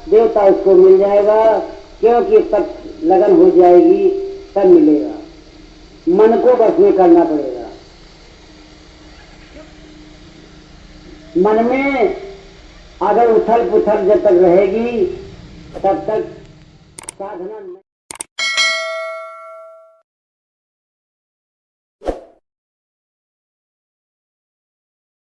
देवता उसको मिल जाएगा, क्योंकि तब लगन हो जाएगी, तब मिलेगा। मन को बस में करना पड़ेगा। मन में अगर उथल पुथल जब तक रहेगी तब तक साधना